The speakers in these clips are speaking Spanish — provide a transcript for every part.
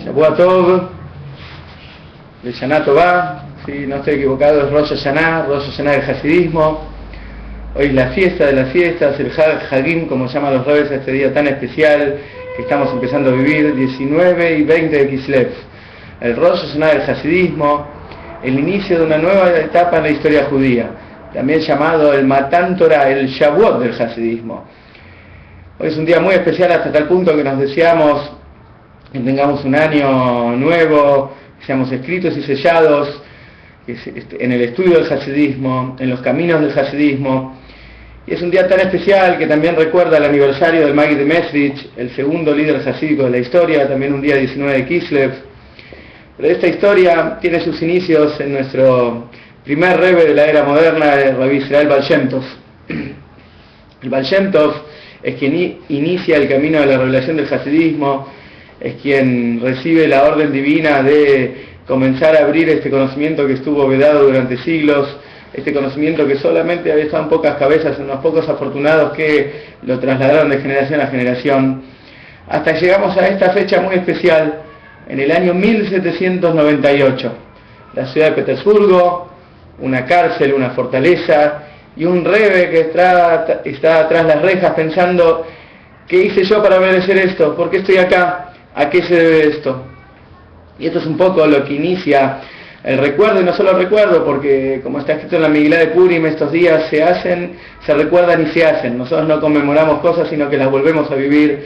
Shavua Tov, de Shana Tová, si no estoy equivocado, es Rosh Hashanah del Hasidismo. Hoy es la fiesta de las fiestas, el Hagim, como llaman los rebes, este día tan especial que estamos empezando a vivir, 19 y 20 de Kislev. El Rosh Hashanah del Hasidismo, el inicio de una nueva etapa en la historia judía, también llamado el Matan Torah, el Shavuot del Hasidismo. Hoy es un día muy especial hasta tal punto que nos deseamos que tengamos un año nuevo, que seamos escritos y sellados en el estudio del Hasidismo, en los caminos del Hasidismo. Y es un día tan especial que también recuerda el aniversario del Maggid de Mesrich, el segundo líder hasídico de la historia, también un día 19 de Kislev. Pero esta historia tiene sus inicios en nuestro primer rebbe de la era moderna, el Rabbi Israel Baal Shem Tov. El Baal Shem Tov es quien inicia el camino de la revelación del Hasidismo, es quien recibe la orden divina de comenzar a abrir este conocimiento que estuvo vedado durante siglos, este conocimiento que solamente había estado en pocas cabezas, en unos pocos afortunados que lo trasladaron de generación a generación, hasta que llegamos a esta fecha muy especial, en el año 1798, la ciudad de Petersburgo, una cárcel, una fortaleza, y un rebbe que está tras las rejas pensando, ¿qué hice yo para merecer esto? ¿Por qué estoy acá? ¿A qué se debe esto? Y esto es un poco lo que inicia el recuerdo, y no solo recuerdo, porque como está escrito en la Megilá de Purim, estos días se hacen, se recuerdan y se hacen. Nosotros no conmemoramos cosas, sino que las volvemos a vivir.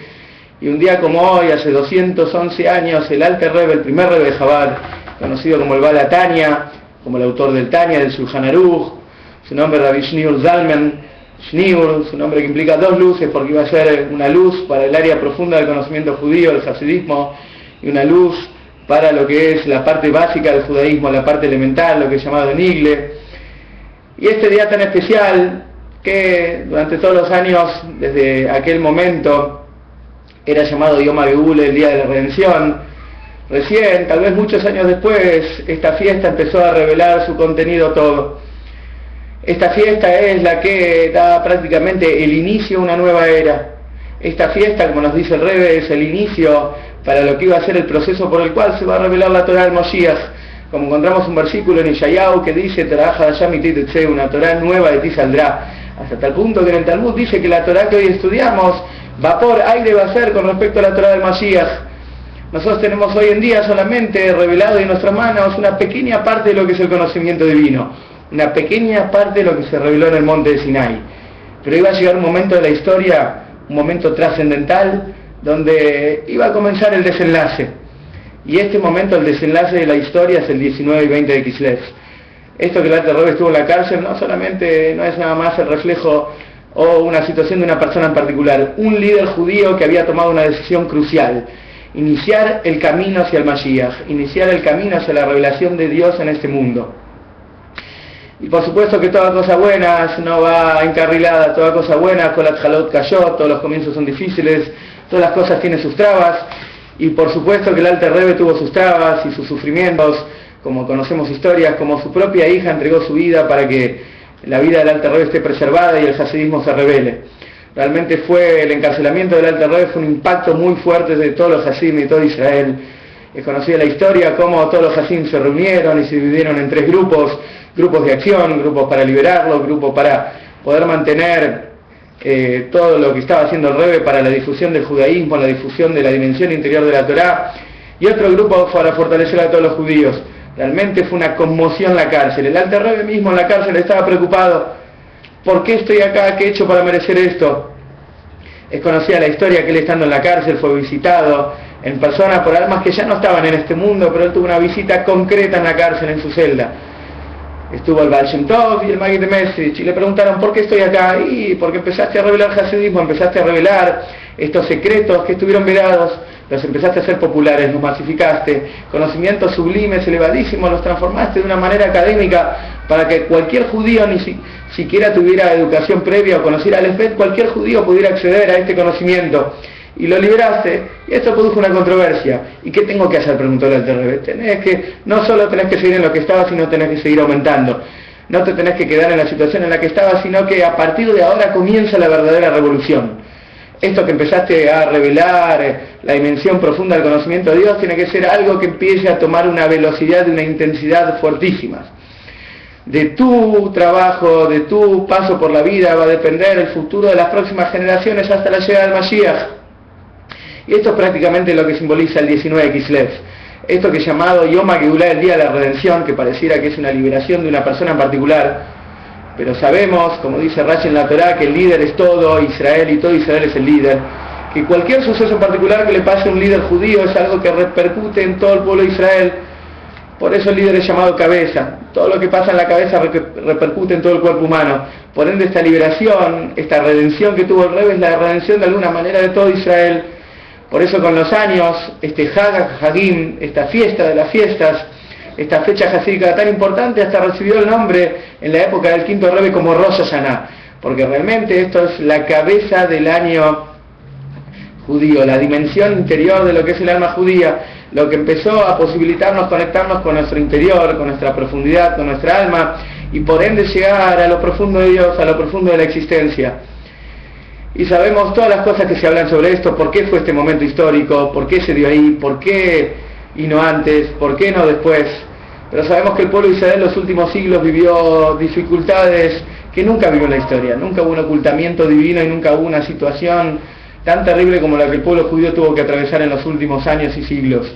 Y un día como hoy, hace 211 años, el Alter Rebbe, el primer Rebbe de Chabad, conocido como el Baal HaTanya, como el autor del Tanya, del Shulchan Aruch, su nombre Rabbi Shniur Zalman, Shniur, su nombre que implica dos luces, porque iba a ser una luz para el área profunda del conocimiento judío, del hasidismo, y una luz para lo que es la parte básica del judaísmo, la parte elemental, lo que es llamado Nigle. Y este día tan especial, que durante todos los años, desde aquel momento, era llamado Yom HaGeula, el Día de la Redención, recién, tal vez muchos años después, esta fiesta empezó a revelar su contenido todo. Esta fiesta es la que da prácticamente el inicio a una nueva era. Esta fiesta, como nos dice el Rebbe, es el inicio para lo que iba a ser el proceso por el cual se va a revelar la Torah del Moshiach. Como encontramos un versículo en Yeshayahu que dice, una Torah nueva de ti saldrá. Hasta tal punto que en el Talmud dice que la Torah que hoy estudiamos, vapor, aire va a ser con respecto a la Torah del Moshiach. Nosotros tenemos hoy en día solamente revelado en nuestras manos una pequeña parte de lo que es el conocimiento divino. Una pequeña parte de lo que se reveló en el monte de Sinai. Pero iba a llegar un momento de la historia, un momento trascendental, donde iba a comenzar el desenlace. Y este momento, el desenlace de la historia, es el 19 y 20 de Kislev. Esto que el Alter Rebbe estuvo en la cárcel no es nada más el reflejo o una situación de una persona en particular. Un líder judío que había tomado una decisión crucial. Iniciar el camino hacia el Mashiach. Iniciar el camino hacia la revelación de Dios en este mundo. Y por supuesto que toda cosa buena no va encarrilada, toda cosa buena con la Jalot cayó, todos los comienzos son difíciles, todas las cosas tienen sus trabas, y por supuesto que el Alter Rebbe tuvo sus trabas y sus sufrimientos, como conocemos historias, como su propia hija entregó su vida para que la vida del Alter Rebbe esté preservada y el hasidismo se revele. Realmente el encarcelamiento del Alter Rebbe fue un impacto muy fuerte de todos los hasidim y todo Israel. Es conocida la historia cómo todos los hasidim se reunieron y se dividieron en tres grupos de acción, grupos para liberarlo, grupos para poder mantener todo lo que estaba haciendo el Rebbe para la difusión del judaísmo, la difusión de la dimensión interior de la Torá, y otro grupo para fortalecer a todos los judíos. Realmente fue una conmoción la cárcel. El Alter Rebbe mismo en la cárcel estaba preocupado. ¿Por qué estoy acá? ¿Qué he hecho para merecer esto? Es conocida la historia que él, estando en la cárcel, fue visitado en persona por almas que ya no estaban en este mundo, pero él tuvo una visita concreta en la cárcel, en su celda. Estuvo el Baal Shem Tov y el Maggid de Mesrich, y le preguntaron, ¿por qué estoy acá? Y porque empezaste a revelar hasidismo, empezaste a revelar estos secretos que estuvieron vedados, los empezaste a hacer populares, los masificaste, conocimientos sublimes, elevadísimos, los transformaste de una manera académica para que cualquier judío, ni siquiera tuviera educación previa o conociera al Efet, cualquier judío pudiera acceder a este conocimiento. Y lo liberaste, y esto produjo una controversia. ¿Y qué tengo que hacer?, preguntó el Alter Rebbe. No solo tenés que seguir en lo que estabas, sino tenés que seguir aumentando. No te tenés que quedar en la situación en la que estabas, sino que a partir de ahora comienza la verdadera revolución. esto que empezaste a revelar, la dimensión profunda del conocimiento de Dios, tiene que ser algo que empiece a tomar una velocidad y una intensidad fuertísimas. De tu trabajo, de tu paso por la vida, va a depender el futuro de las próximas generaciones hasta la llegada del Mashiach. Y esto es prácticamente lo que simboliza el 19 de Kislev. Esto que es llamado Yom HaGeulah, el día de la redención, que pareciera que es una liberación de una persona en particular, pero sabemos, como dice Rashi en la Torá, que el líder es todo Israel y todo Israel es el líder, que cualquier suceso en particular que le pase a un líder judío es algo que repercute en todo el pueblo de Israel. Por eso el líder es llamado cabeza. Todo lo que pasa en la cabeza repercute en todo el cuerpo humano. Por ende, esta liberación, esta redención que tuvo el Rebbe es la redención de alguna manera de todo Israel. Por eso con los años, este Hag Hagim, esta fiesta de las fiestas, esta fecha hasídica tan importante, hasta recibió el nombre en la época del quinto Rebbe como Rosh Hashanah, porque realmente esto es la cabeza del año judío, la dimensión interior de lo que es el alma judía, lo que empezó a posibilitarnos conectarnos con nuestro interior, con nuestra profundidad, con nuestra alma, y por ende llegar a lo profundo de Dios, a lo profundo de la existencia. Y sabemos todas las cosas que se hablan sobre esto, por qué fue este momento histórico, por qué se dio ahí, por qué y no antes, por qué no después. Pero sabemos que el pueblo de Israel en los últimos siglos vivió dificultades que nunca vivió en la historia. Nunca hubo un ocultamiento divino y nunca hubo una situación tan terrible como la que el pueblo judío tuvo que atravesar en los últimos años y siglos.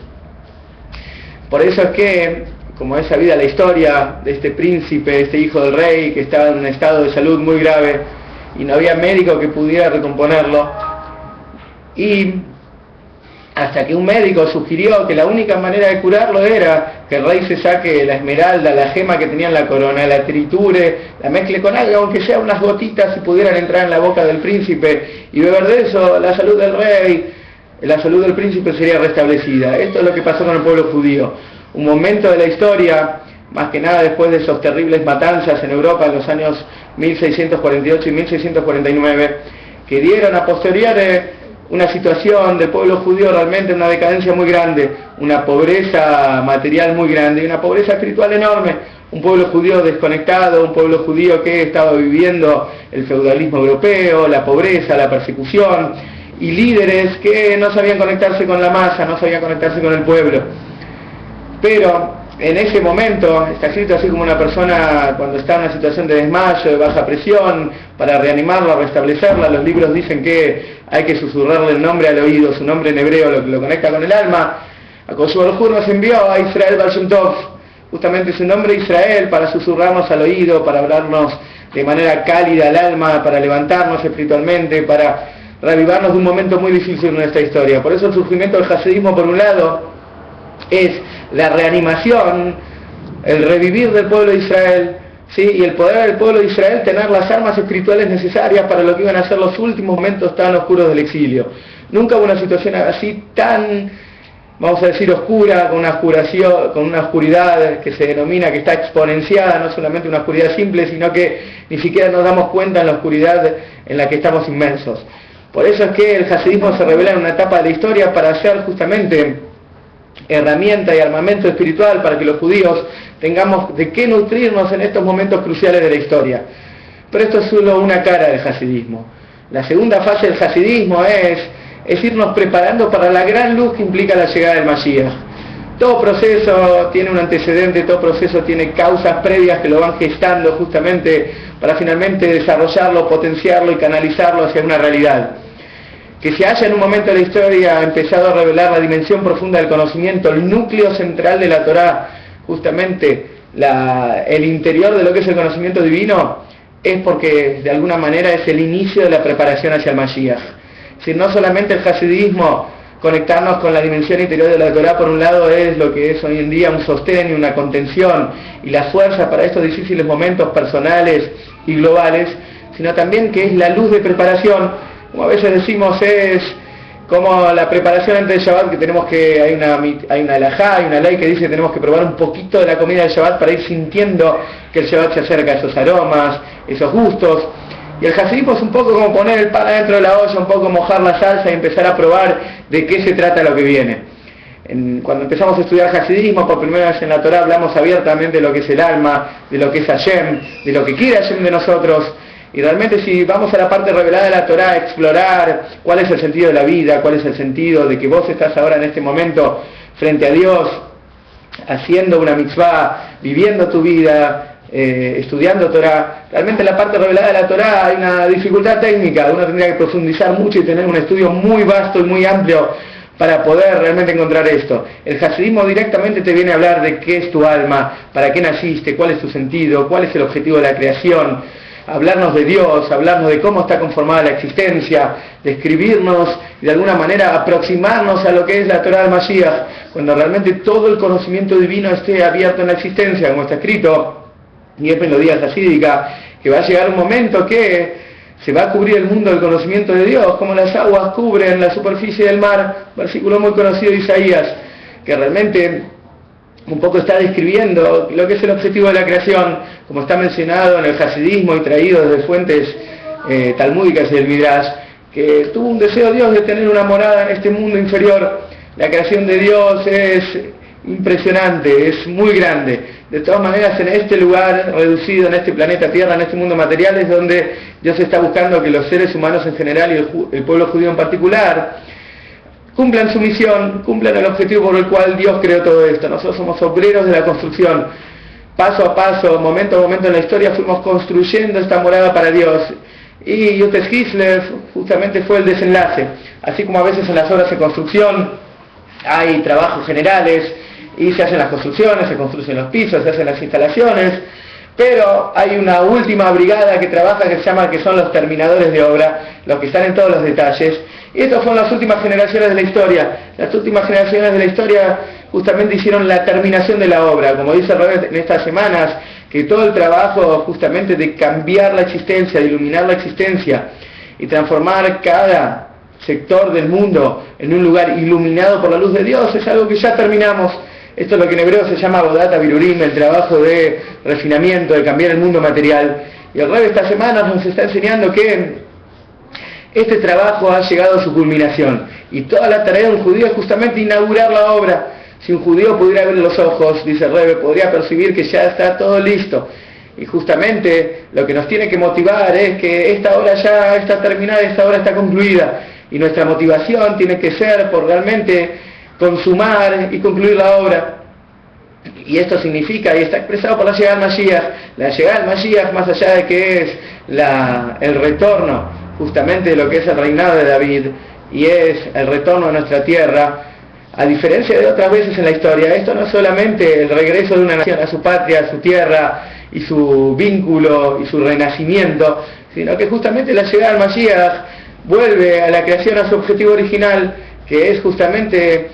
Por eso es que, como es sabida la historia de este príncipe, este hijo del rey, que estaba en un estado de salud muy grave y no había médico que pudiera recomponerlo, y hasta que un médico sugirió que la única manera de curarlo era que el rey se saque la esmeralda, la gema que tenía en la corona, la triture, la mezcle con algo, aunque sea unas gotitas, y pudieran entrar en la boca del príncipe y beber de eso, la salud del rey, la salud del príncipe sería restablecida. Esto es lo que pasó con el pueblo judío. Un momento de la historia, más que nada después de esos terribles matanzas en Europa en los años 1648 y 1649, que dieron a posteriori una situación del pueblo judío realmente una decadencia muy grande, una pobreza material muy grande y una pobreza espiritual enorme. Un pueblo judío desconectado, un pueblo judío que estaba viviendo el feudalismo europeo, la pobreza, la persecución, y líderes que no sabían conectarse con la masa, no sabían conectarse con el pueblo. Pero en ese momento, está escrito así como una persona cuando está en una situación de desmayo, de baja presión, para reanimarla, restablecerla, los libros dicen que hay que susurrarle el nombre al oído, su nombre en hebreo, lo que lo conecta con el alma. Akoshu Baruj Hu nos envió a Israel Baal Shem Tov, justamente su nombre Israel, para susurrarnos al oído, para hablarnos de manera cálida al alma, para levantarnos espiritualmente, para reavivarnos de un momento muy difícil en nuestra historia. Por eso el surgimiento del hasidismo, por un lado, es la reanimación, el revivir del pueblo de Israel, ¿sí? Y el poder del pueblo de Israel tener las armas espirituales necesarias para lo que iban a ser los últimos momentos tan oscuros del exilio. Nunca hubo una situación así tan, vamos a decir, oscura, con una oscuridad que se denomina, que está exponenciada, no solamente una oscuridad simple, sino que ni siquiera nos damos cuenta en la oscuridad en la que estamos inmersos. Por eso es que el hasidismo se revela en una etapa de la historia para ser justamente herramienta y armamento espiritual para que los judíos tengamos de qué nutrirnos en estos momentos cruciales de la historia. Pero esto es solo una cara del hasidismo. La segunda fase del hasidismo es irnos preparando para la gran luz que implica la llegada del Mashiach. Todo proceso tiene un antecedente, todo proceso tiene causas previas que lo van gestando justamente para finalmente desarrollarlo, potenciarlo y canalizarlo hacia una realidad. Que se haya en un momento de la historia empezado a revelar la dimensión profunda del conocimiento, el núcleo central de la Torá, justamente el interior de lo que es el conocimiento divino, es porque de alguna manera es el inicio de la preparación hacia el Mashiach. Es decir, no solamente el hasidismo, conectarnos con la dimensión interior de la Torá, por un lado, es lo que es hoy en día un sostén y una contención y la fuerza para estos difíciles momentos personales y globales, sino también que es la luz de preparación. Como a veces decimos, es como la preparación antes del Shabbat, que tenemos que, hay una halajá, hay una ley que dice que tenemos que probar un poquito de la comida del Shabbat para ir sintiendo que el Shabbat se acerca, esos aromas, esos gustos. Y el hasidismo es un poco como poner el pan adentro de la olla, un poco mojar la salsa y empezar a probar de qué se trata lo que viene. Cuando empezamos a estudiar hasidismo, por primera vez en la Torá hablamos abiertamente de lo que es el alma, de lo que es Hashem, de lo que quiere Hashem de nosotros. Y realmente si vamos a la parte revelada de la Torá, explorar cuál es el sentido de la vida, cuál es el sentido de que vos estás ahora en este momento frente a Dios, haciendo una mitzvah, viviendo tu vida, estudiando Torá. Realmente en la parte revelada de la Torá hay una dificultad técnica, uno tendría que profundizar mucho y tener un estudio muy vasto y muy amplio para poder realmente encontrar esto. El hasidismo directamente te viene a hablar de qué es tu alma, para qué naciste, cuál es tu sentido, cuál es el objetivo de la creación, hablarnos de Dios, hablarnos de cómo está conformada la existencia, describirnos y de alguna manera aproximarnos a lo que es la Torá del Mashiach, cuando realmente todo el conocimiento divino esté abierto en la existencia, como está escrito, y es melodía hasídica, que va a llegar un momento que se va a cubrir el mundo del conocimiento de Dios, como las aguas cubren la superficie del mar, versículo muy conocido de Isaías, que realmente un poco está describiendo lo que es el objetivo de la creación, como está mencionado en el hasidismo y traído desde fuentes talmúdicas y del Midrash, que tuvo un deseo Dios de tener una morada en este mundo inferior. La creación de Dios es impresionante, es muy grande. De todas maneras, en este lugar reducido, en este planeta Tierra, en este mundo material, es donde Dios está buscando que los seres humanos en general y el pueblo judío en particular cumplan su misión, cumplan el objetivo por el cual Dios creó todo esto. Nosotros somos obreros de la construcción. Paso a paso, momento a momento en la historia, fuimos construyendo esta morada para Dios. Y Yutes Kislev justamente fue el desenlace. Así como a veces en las obras de construcción hay trabajos generales, y se hacen las construcciones, se construyen los pisos, se hacen las instalaciones, pero hay una última brigada que trabaja, que se llama, que son los terminadores de obra, los que están en todos los detalles, y estas fueron las últimas generaciones de la historia. Las últimas generaciones de la historia justamente hicieron la terminación de la obra, como dice Robert en estas semanas, que todo el trabajo justamente de cambiar la existencia, de iluminar la existencia y transformar cada sector del mundo en un lugar iluminado por la luz de Dios, es algo que ya terminamos. Esto es lo que en hebreo se llama Avodat Birurim, el trabajo de refinamiento, de cambiar el mundo material. Y el Rebbe esta semana nos está enseñando que este trabajo ha llegado a su culminación. Y toda la tarea de un judío es justamente inaugurar la obra. Si un judío pudiera ver los ojos, dice el Rebbe, podría percibir que ya está todo listo. Y justamente lo que nos tiene que motivar es que esta obra ya está terminada, esta obra está concluida. Y nuestra motivación tiene que ser por realmente consumar y concluir la obra. Y esto significa, y está expresado por la llegada del Mashiach. La llegada del Mashiach, más allá de que es el retorno justamente de lo que es el reinado de David, y es el retorno a nuestra tierra, a diferencia de otras veces en la historia, esto no es solamente el regreso de una nación a su patria, a su tierra, y su vínculo y su renacimiento, sino que justamente la llegada del Mashiach vuelve a la creación, a su objetivo original, que es justamente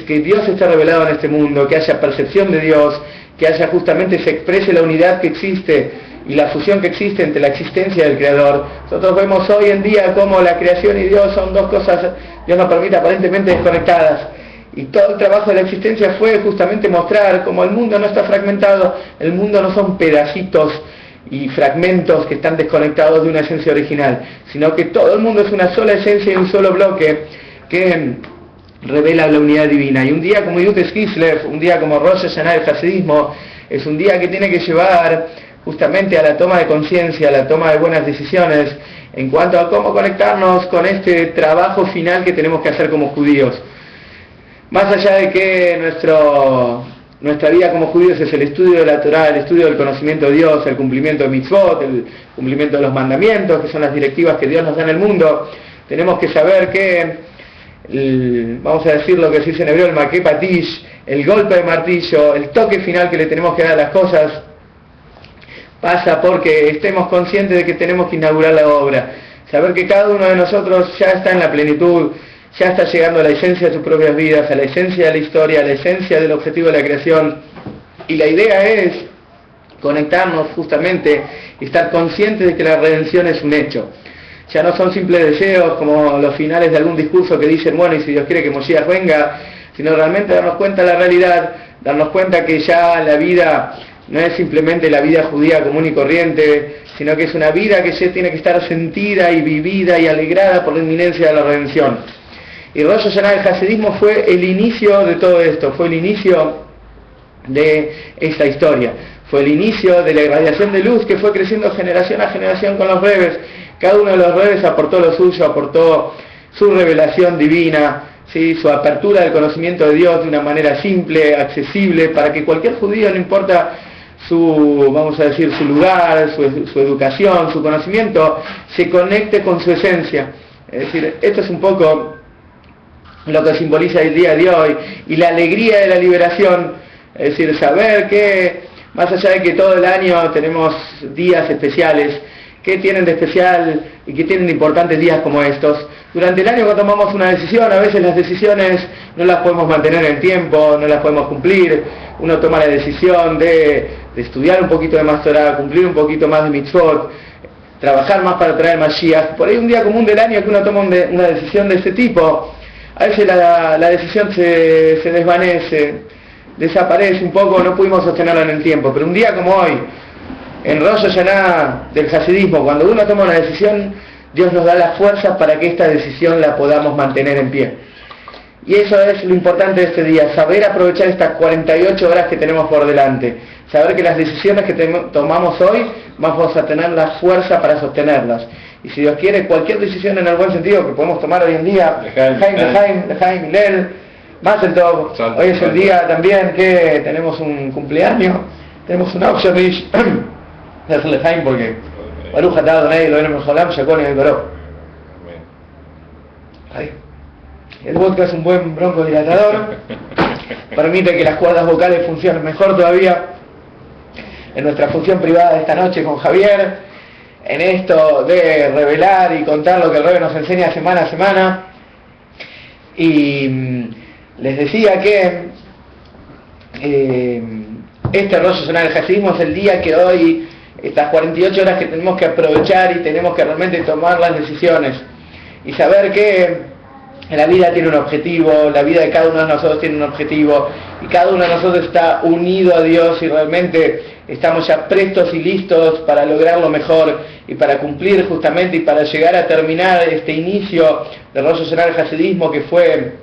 que Dios esté revelado en este mundo, que haya percepción de Dios, que haya justamente, se exprese la unidad que existe y la fusión que existe entre la existencia del Creador. Nosotros vemos hoy en día cómo la creación y Dios son dos cosas, Dios nos permite, aparentemente desconectadas. Y todo el trabajo de la existencia fue justamente mostrar cómo el mundo no está fragmentado, el mundo no son pedacitos y fragmentos que están desconectados de una esencia original, sino que todo el mundo es una sola esencia y un solo bloque que revela la unidad divina. Y un día como Yutes Kislev, un día como Rosh Hashanah del hasidismo, es un día que tiene que llevar justamente a la toma de conciencia, a la toma de buenas decisiones en cuanto a cómo conectarnos con este trabajo final que tenemos que hacer como judíos. Más allá de que nuestra vida como judíos es el estudio de la Torá, el estudio del conocimiento de Dios, el cumplimiento de mitzvot, el cumplimiento de los mandamientos, que son las directivas que Dios nos da en el mundo, tenemos que saber que vamos a decir lo que se dice en hebreo, el maqué patish, el golpe de martillo, el toque final que le tenemos que dar a las cosas, pasa porque estemos conscientes de que tenemos que inaugurar la obra, saber que cada uno de nosotros ya está en la plenitud, ya está llegando a la esencia de sus propias vidas, a la esencia de la historia, a la esencia del objetivo de la creación, y la idea es conectarnos justamente y estar conscientes de que la redención es un hecho. Ya no son simples deseos como los finales de algún discurso que dicen, bueno, y si Dios quiere que Moshiach venga, sino realmente darnos cuenta de la realidad, darnos cuenta que ya la vida no es simplemente la vida judía común y corriente, sino que es una vida que ya tiene que estar sentida y vivida y alegrada por la inminencia de la redención. Y Rosh Hashanah del hasidismo fue el inicio de todo esto, fue el inicio de esta historia. fue el inicio de la irradiación de luz que fue creciendo generación a generación con los rebes. Cada uno de los rebes aportó lo suyo, aportó su revelación divina, ¿sí? Su apertura del conocimiento de Dios de una manera simple, accesible, para que cualquier judío, no importa su, vamos a decir, su lugar, su educación, su conocimiento, se conecte con su esencia. Es decir, esto es un poco lo que simboliza el día de hoy y la alegría de la liberación, es decir, saber que más allá de que todo el año tenemos días especiales, ¿qué tienen de especial y qué tienen de importantes días como estos? Durante el año cuando tomamos una decisión, a veces las decisiones no las podemos mantener en el tiempo, no las podemos cumplir. Uno toma la decisión de estudiar un poquito de más Torah, cumplir un poquito más de mitzvot, trabajar más para traer Mashiach. Por ahí un día común del año que uno toma una decisión de este tipo, a veces la decisión se desvanece, desaparece un poco, no pudimos sostenerla en el tiempo. Pero un día como hoy, en Rosh Hashanah del Hasidismo, cuando uno toma una decisión, Dios nos da las fuerzas para que esta decisión la podamos mantener en pie. Y eso es lo importante de este día, saber aprovechar estas 48 horas que tenemos por delante, saber que las decisiones que tomamos hoy vamos a tener la fuerza para sostenerlas. Y si Dios quiere, cualquier decisión en el buen sentido que podemos tomar hoy en día, Lejaim, Hillel, Mazel Tov, hoy es el día también que tenemos un cumpleaños, tenemos un Aushamish, es Lejaim porque Baruch atah Adonai Eloheinu melech haolam shekol yom v'torah. El vodka es un buen broncodilatador, permite que las cuerdas vocales funcionen mejor todavía. En nuestra función privada de esta noche con Javier, en esto de revelar y contar lo que el Rebbe nos enseña semana a semana, y les decía que este Rosh Hashanah del Hasidismo es el día que hoy, estas 48 horas que tenemos que aprovechar y tenemos que realmente tomar las decisiones y saber que la vida tiene un objetivo, la vida de cada uno de nosotros tiene un objetivo y cada uno de nosotros está unido a Dios y realmente estamos ya prestos y listos para lograr lo mejor y para cumplir justamente y para llegar a terminar este inicio de Rosh Hashanah del Hasidismo que fue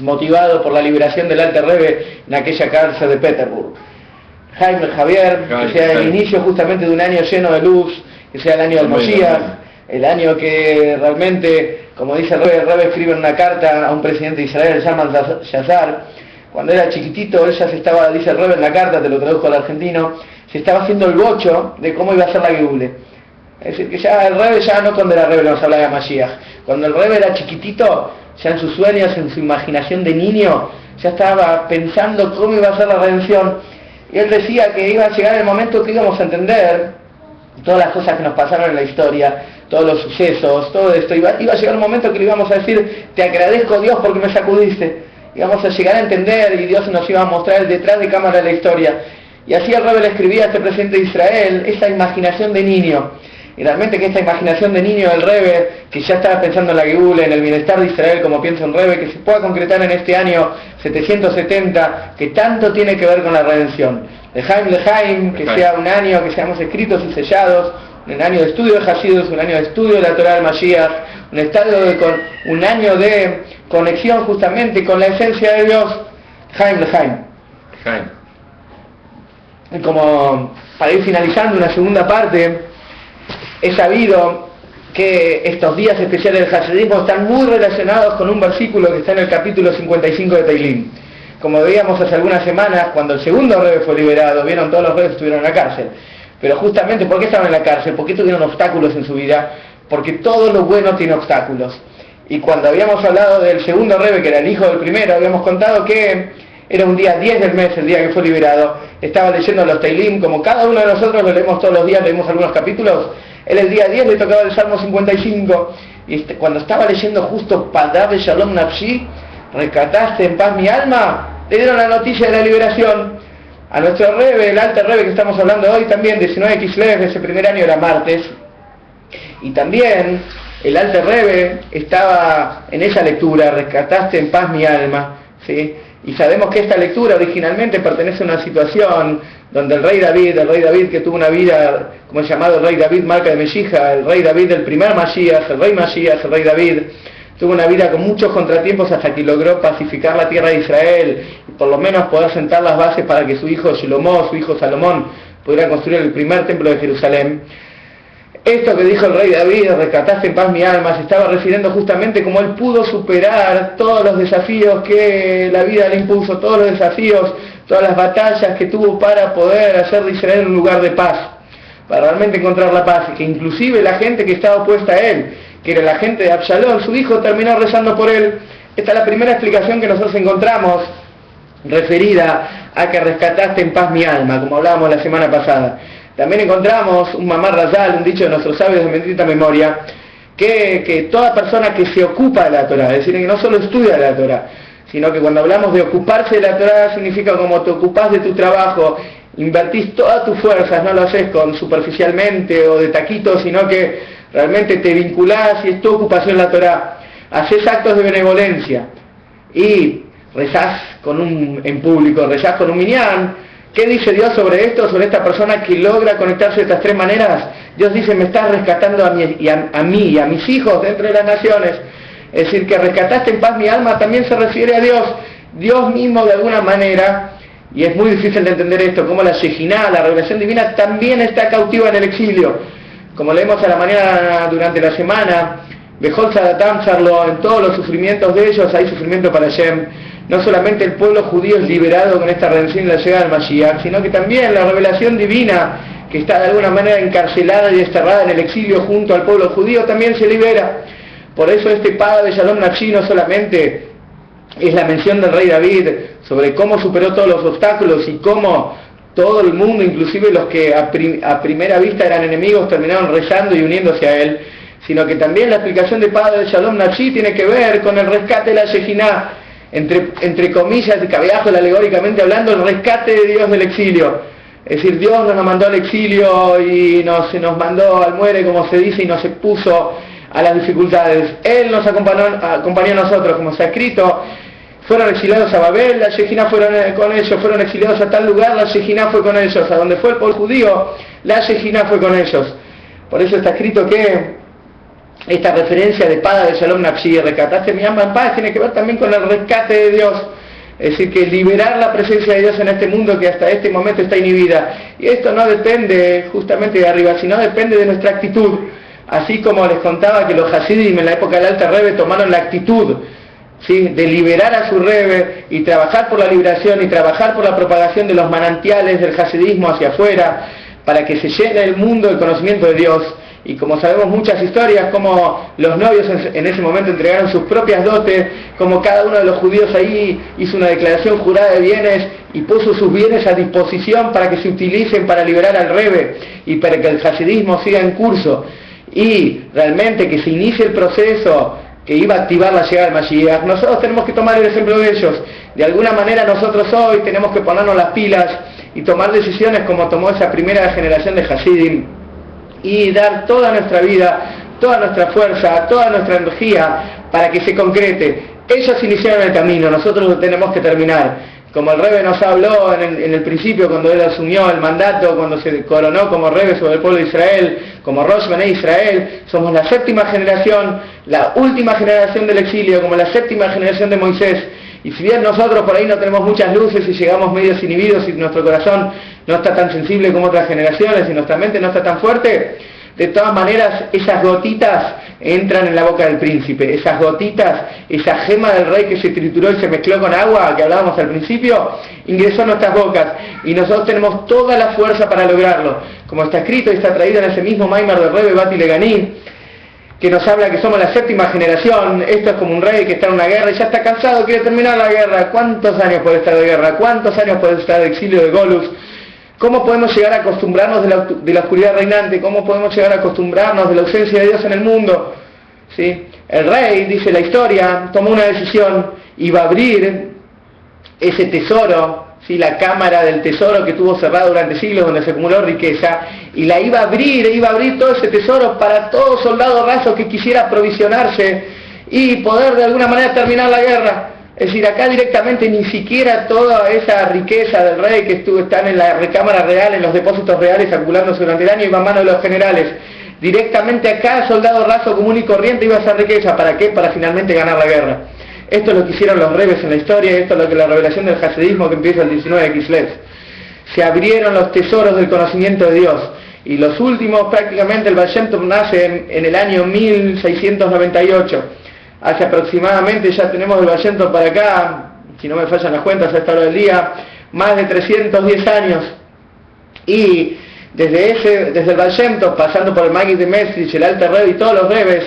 motivado por la liberación del Alter Rebbe en aquella cárcel de Petersburg. Javier, que sea el inicio justamente de un año lleno de luz, que sea el año del Moshiach, el año que realmente, como dice el Rebbe escribe en una carta a un presidente de Israel, Zalman Shazar, cuando era chiquitito, él ya se estaba, dice el Rebbe en la carta, te lo traduzco al argentino, se estaba haciendo el bocho de cómo iba a ser la Geule. Es decir, que ya el Rebbe, ya no cuando era Rebbe nos hablaba de Mashiach, cuando el Rebbe era chiquitito, ya en sus sueños, en su imaginación de niño, ya estaba pensando cómo iba a ser la redención. Y él decía que iba a llegar el momento que íbamos a entender todas las cosas que nos pasaron en la historia, todos los sucesos, todo esto. Iba a llegar un momento que le íbamos a decir, te agradezco Dios porque me sacudiste. Íbamos a llegar a entender y Dios nos iba a mostrar el detrás de cámara de la historia. Y así el Rebbe le escribía a este presidente de Israel, esa imaginación de niño. Y realmente que esta imaginación de niño del Rebbe, que ya estaba pensando en la Geula, en el bienestar de Israel, como piensa un Rebbe, que se pueda concretar en este año 770, que tanto tiene que ver con la redención. Lejaim, que sea un año que seamos escritos y sellados, un año de estudio de Hasidus, un año de estudio de la Torah del Mashiach, un año de conexión justamente con la esencia de Dios. Lejaim. Y como para ir finalizando una segunda parte, he sabido que estos días especiales del Hasidismo están muy relacionados con un versículo que está en el capítulo 55 de Teilim. Como veíamos hace algunas semanas, cuando el segundo Rebbe fue liberado, vieron todos los Rebbes estuvieron en la cárcel. Pero justamente, ¿por qué estaban en la cárcel? ¿Por qué tuvieron obstáculos en su vida? Porque todo lo bueno tiene obstáculos. Y cuando habíamos hablado del segundo Rebbe, que era el hijo del primero, habíamos contado que era un día 10 del mes, el día que fue liberado. Estaba leyendo los Teilim, como cada uno de nosotros lo leemos todos los días, leemos algunos capítulos. Él el día 10 le tocaba el Salmo 55, y cuando estaba leyendo justo Padav Shalom Nafshi, rescataste en paz mi alma, le dieron la noticia de la liberación. A nuestro Rebbe, el Alter Rebbe que estamos hablando hoy también, 19 Kislev, ese primer año era martes, y también el Alter Rebbe estaba en esa lectura, rescataste en paz mi alma, ¿sí? Y sabemos que esta lectura originalmente pertenece a una situación donde el rey David que tuvo una vida, como es llamado el rey David, marca de Meshija, el rey David del primer Mashiach, el rey Mashiach, el rey David, tuvo una vida con muchos contratiempos hasta que logró pacificar la tierra de Israel y por lo menos poder sentar las bases para que su hijo Shlomo, su hijo Salomón, pudieran construir el primer templo de Jerusalén. Esto que dijo el rey David, rescataste en paz mi alma, se estaba refiriendo justamente cómo él pudo superar todos los desafíos que la vida le impuso, todos los desafíos, todas las batallas que tuvo para poder hacer de Israel un lugar de paz, para realmente encontrar la paz, y que inclusive la gente que estaba opuesta a él, que era la gente de Absalón, su hijo, terminó rezando por él. Esta es la primera explicación que nosotros encontramos referida a que rescataste en paz mi alma, como hablábamos la semana pasada. También encontramos un mamar razal, un dicho de nuestros sabios de bendita memoria, que toda persona que se ocupa de la Torá, es decir, que no solo estudia la Torá, sino que cuando hablamos de ocuparse de la Torá significa como te ocupás de tu trabajo, invertís todas tus fuerzas, no lo haces con superficialmente o de taquito, sino que realmente te vinculás y es tu ocupación la Torá, haces actos de benevolencia y rezás en público, rezás con un minyan. ¿Qué dice Dios sobre esto, sobre esta persona que logra conectarse de estas tres maneras? Dios dice, me estás rescatando a mí y a mis hijos dentro de las naciones. Es decir, que rescataste en paz mi alma también se refiere a Dios. Dios mismo de alguna manera, y es muy difícil de entender esto, como la Shejiná, la revelación divina, también está cautiva en el exilio. Como leemos a la mañana durante la semana, Bejol Sadatam Sarlo, en todos los sufrimientos de ellos hay sufrimiento para Hashem. No solamente el pueblo judío es liberado con esta redención y la llegada del Mashiach, sino que también la revelación divina, que está de alguna manera encarcelada y desterrada en el exilio junto al pueblo judío, también se libera. Por eso este Pada de Shalom Nafshi no solamente es la mención del rey David sobre cómo superó todos los obstáculos y cómo todo el mundo, inclusive los que a primera vista eran enemigos, terminaron rezando y uniéndose a él, sino que también la explicación de Pada de Shalom Nafshi tiene que ver con el rescate de la Shejiná, entre comillas, de cabeajo, alegóricamente hablando, el rescate de Dios del exilio. Es decir, Dios no nos mandó al exilio y se nos mandó al muere, como se dice, y nos expuso a las dificultades. Él nos acompañó a nosotros, como se ha escrito, fueron exiliados a Babel, la Shejiná fueron con ellos, fueron exiliados a tal lugar, la Shejiná fue con ellos, a donde fue el pueblo judío, la Shejiná fue con ellos. Por eso está escrito que esta referencia de Pada de Shalom Nafshi, rescataste mi alma en paz, tiene que ver también con el rescate de Dios. Es decir, que liberar la presencia de Dios en este mundo que hasta este momento está inhibida. Y esto no depende justamente de arriba, sino depende de nuestra actitud. Así como les contaba que los Hasidim en la época del Alter Rebbe tomaron la actitud, ¿sí?, de liberar a su Rebbe y trabajar por la liberación y trabajar por la propagación de los manantiales del hasidismo hacia afuera, para que se llene el mundo del conocimiento de Dios. Y como sabemos muchas historias, como los novios en ese momento entregaron sus propias dotes, como cada uno de los judíos ahí hizo una declaración jurada de bienes y puso sus bienes a disposición para que se utilicen para liberar al Rebbe y para que el hasidismo siga en curso. Y realmente que se inicie el proceso que iba a activar la llegada del Mashiach. Nosotros tenemos que tomar el ejemplo de ellos. De alguna manera nosotros hoy tenemos que ponernos las pilas y tomar decisiones como tomó esa primera generación de Hasidim, y dar toda nuestra vida, toda nuestra fuerza, toda nuestra energía para que se concrete. Ellos iniciaron el camino, nosotros lo tenemos que terminar. Como el Rebbe nos habló en el principio, cuando él asumió el mandato, cuando se coronó como Rebbe sobre el pueblo de Israel, como Rosh Bnei Israel, somos la séptima generación, la última generación del exilio, como la séptima generación de Moisés. Y si bien nosotros por ahí no tenemos muchas luces y llegamos medios inhibidos y nuestro corazón no está tan sensible como otras generaciones y nuestra mente no está tan fuerte, de todas maneras esas gotitas entran en la boca del príncipe, esas gotitas, esa gema del rey que se trituró y se mezcló con agua que hablábamos al principio, ingresó en nuestras bocas y nosotros tenemos toda la fuerza para lograrlo, como está escrito y está traído en ese mismo Maimar del Rebbe Bati Leganí, que nos habla que somos la séptima generación. Esto es como un rey que está en una guerra y ya está cansado, quiere terminar la guerra. ¿Cuántos años puede estar de guerra? ¿Cuántos años puede estar de exilio de Golus? ¿Cómo podemos llegar a acostumbrarnos de la oscuridad reinante? ¿Cómo podemos llegar a acostumbrarnos de la ausencia de Dios en el mundo? ¿Sí? El rey, dice la historia, tomó una decisión, iba a abrir ese tesoro, ¿sí?, la cámara del tesoro que estuvo cerrada durante siglos donde se acumuló riqueza, y la iba a abrir todo ese tesoro para todo soldado raso que quisiera aprovisionarse y poder de alguna manera terminar la guerra. Es decir, acá directamente ni siquiera toda esa riqueza del rey que están en la recámara real, en los depósitos reales acumulándose durante el año, iba a manos de los generales. Directamente acá, soldado raso común y corriente, iba a esa riqueza. ¿Para qué? Para finalmente ganar la guerra. Esto es lo que hicieron los rebes en la historia, y esto es lo que la revelación del hasidismo que empieza el 19 de Kislev. se abrieron los tesoros del conocimiento de Dios. Y los últimos, prácticamente, el Baal Shem Tov nace en el año 1698. Hace aproximadamente, ya tenemos el Baal Shem Tov para acá, si no me fallan las cuentas a esta hora del día, más de 310 años. Y desde el Baal Shem Tov, pasando por el Maggid de Mesrich, el Alter Rebbe y todos los Rebes,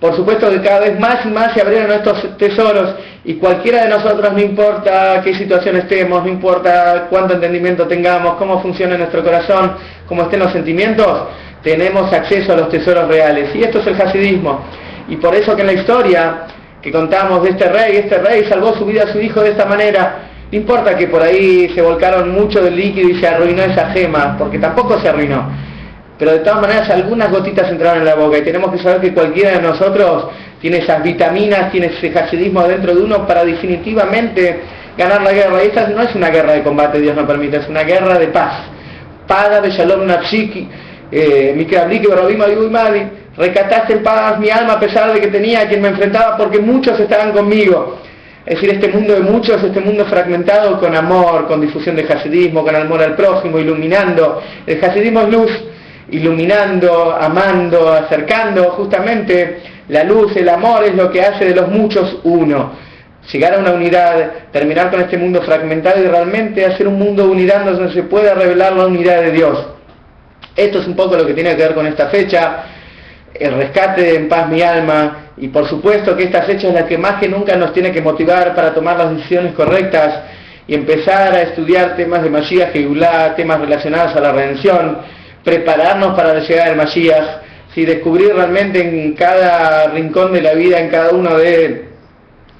por supuesto que cada vez más y más se abrieron estos tesoros, y cualquiera de nosotros, no importa qué situación estemos, no importa cuánto entendimiento tengamos, cómo funciona nuestro corazón, cómo estén los sentimientos, tenemos acceso a los tesoros reales. Y esto es el hasidismo. Y por eso que en la historia que contamos de este rey salvó su vida a su hijo de esta manera. No importa que por ahí se volcaron mucho del líquido y se arruinó esa gema, porque tampoco se arruinó. Pero de todas maneras algunas gotitas entraron en la boca, y tenemos que saber que cualquiera de nosotros tiene esas vitaminas, tiene ese hasidismo dentro de uno para definitivamente ganar la guerra. Y esta no es una guerra de combate, Dios no permite, es una guerra de paz. Pada de Shalom Nafshiki, Mikabliki, Barobima, Madi, recataste en paz mi alma a pesar de que tenía a quien me enfrentaba, porque muchos estaban conmigo. Es decir, este mundo de muchos, este mundo fragmentado con amor, con difusión de hasidismo, con amor al prójimo, iluminando. El hasidismo es luz, iluminando, amando, acercando. Justamente la luz, el amor es lo que hace de los muchos uno. Llegar a una unidad, terminar con este mundo fragmentado y realmente hacer un mundo de unidad donde se pueda revelar la unidad de Dios. Esto es un poco lo que tiene que ver con esta fecha, el rescate de En Paz Mi Alma. Y por supuesto que esta fecha es la que más que nunca nos tiene que motivar para tomar las decisiones correctas y empezar a estudiar temas de Mashiach, Geulah, temas relacionados a la redención, prepararnos para la llegada del Mashiach, ¿sí? Descubrir realmente en cada rincón de la vida, en cada uno de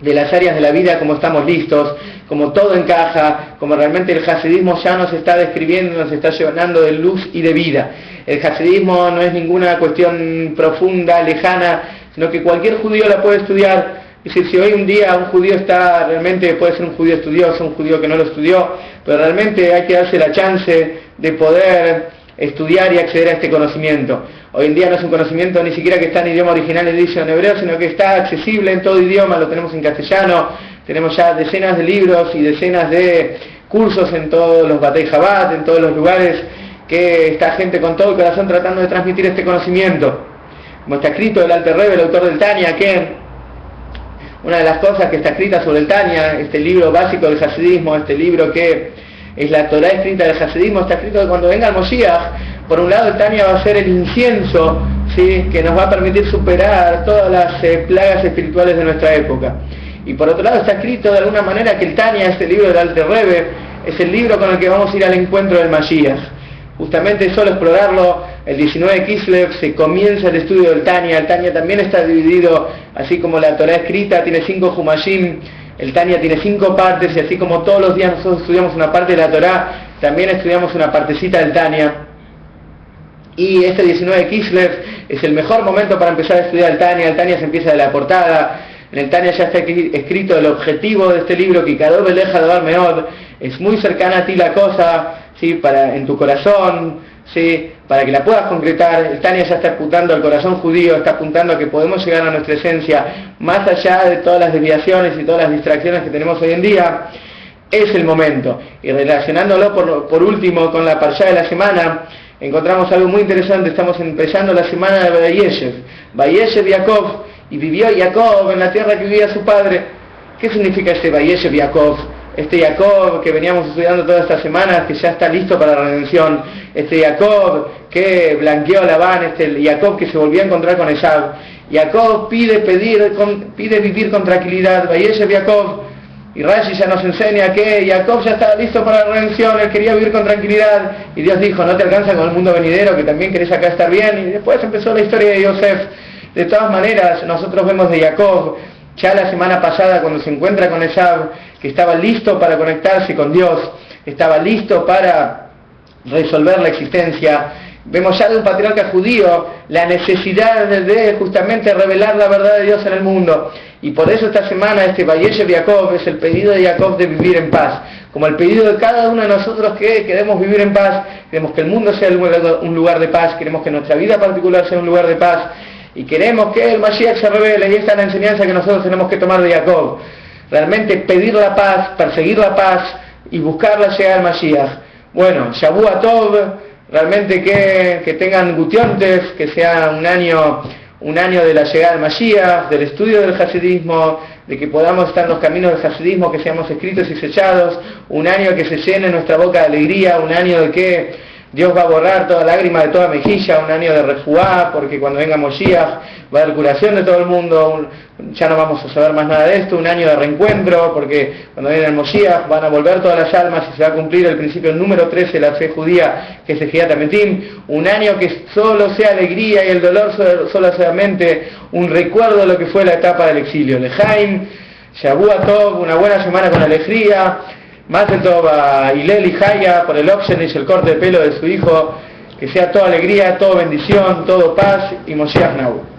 las áreas de la vida, cómo estamos listos, cómo todo encaja, cómo realmente el hasidismo ya nos está describiendo, nos está llenando de luz y de vida. El hasidismo no es ninguna cuestión profunda, lejana, sino que cualquier judío la puede estudiar. Es decir, si hoy un día un judío está, realmente puede ser un judío estudioso, un judío que no lo estudió, pero realmente hay que darse la chance de poder estudiar y acceder a este conocimiento. Hoy en día no es un conocimiento ni siquiera que está en idioma original y dicho en hebreo, sino que está accesible en todo idioma, lo tenemos en castellano, tenemos ya decenas de libros y decenas de cursos en todos los Batei Chabad, en todos los lugares, que está gente con todo el corazón tratando de transmitir este conocimiento. Como está escrito el Alter Rebbe, el autor del Tanya, que una de las cosas que está escrita sobre el Tanya, este libro básico del hasidismo, este libro que es la Torah escrita del hasidismo, está escrito que cuando venga el Moshiach, por un lado el Tanya va a ser el incienso, ¿sí?, que nos va a permitir superar todas las plagas espirituales de nuestra época. Y por otro lado está escrito de alguna manera que el Tanya, este libro del Alter Rebbe, es el libro con el que vamos a ir al encuentro del Mashiach. Justamente solo explorarlo, el 19 de Kislev se comienza el estudio del Tanya. El Tanya también está dividido, así como la Torah escrita tiene 5 Humashim, el Tanya tiene 5 partes, y así como todos los días nosotros estudiamos una parte de la Torah, también estudiamos una partecita del Tanya. Y este 19 de Kislev es el mejor momento para empezar a estudiar el Tanya. El Tanya se empieza de la portada. En el Tanya ya está escrito el objetivo de este libro, que Kadov Eleja Davar Meod, es muy cercana a ti la cosa, ¿sí?, en tu corazón, ¿sí?, para que la puedas concretar. El Tanya ya está apuntando al corazón judío, está apuntando a que podemos llegar a nuestra esencia, más allá de todas las desviaciones y todas las distracciones que tenemos hoy en día. Es el momento. Y relacionándolo por último con la parshá de la semana, encontramos algo muy interesante. Estamos empezando la semana de Vayeshev Yaakov, y vivió Jacob en la tierra que vivía su padre. ¿Qué significa este Vayeshev Yaakov? Este Jacob que veníamos estudiando todas estas semanas, que ya está listo para la redención. Este Jacob que blanqueó a Labán, este Jacob que se volvió a encontrar con Esav. Jacob pide vivir con tranquilidad. Vayeshev Jacob. Y Rashi ya nos enseña que Jacob ya estaba listo para la redención, él quería vivir con tranquilidad, y Dios dijo, no te alcanza con el mundo venidero, que también querés acá estar bien. Y después empezó la historia de Yosef. De todas maneras, nosotros vemos de Jacob, ya la semana pasada cuando se encuentra con Esav, que estaba listo para conectarse con Dios, estaba listo para resolver la existencia. Vemos ya de un patriarca judío la necesidad de justamente revelar la verdad de Dios en el mundo. Y por eso esta semana este Vayeshev Yaakov es el pedido de Jacob de vivir en paz, como el pedido de cada uno de nosotros que queremos vivir en paz, queremos que el mundo sea un lugar de paz, queremos que nuestra vida particular sea un lugar de paz, y queremos que el Mashiach se revele. Y esta es la enseñanza que nosotros tenemos que tomar de Jacob, realmente pedir la paz, perseguir la paz y buscar la llegada del Mashiach. Bueno, Shavua Tov, realmente que tengan gutiontes, que sea un año de la llegada del Mashiach, del estudio del hasidismo, de que podamos estar en los caminos del hasidismo, que seamos escritos y sellados, un año que se llene nuestra boca de alegría, un año de que Dios va a borrar toda lágrima de toda mejilla, un año de refuá, porque cuando venga Moshiach va a haber curación de todo el mundo, ya no vamos a saber más nada de esto, un año de reencuentro, porque cuando viene el Moshiach van a volver todas las almas y se va a cumplir el principio número 13 de la fe judía, que es el Hidat Hametim, un año que solo sea alegría y el dolor solo solamente un recuerdo de lo que fue la etapa del exilio. Lejaim, Shavua Tov, una buena semana con alegría. Más de todo a Hillel y Jaya por el Oxenish, el corte de pelo de su hijo, que sea toda alegría, toda bendición, todo paz y Moshiach Nahu.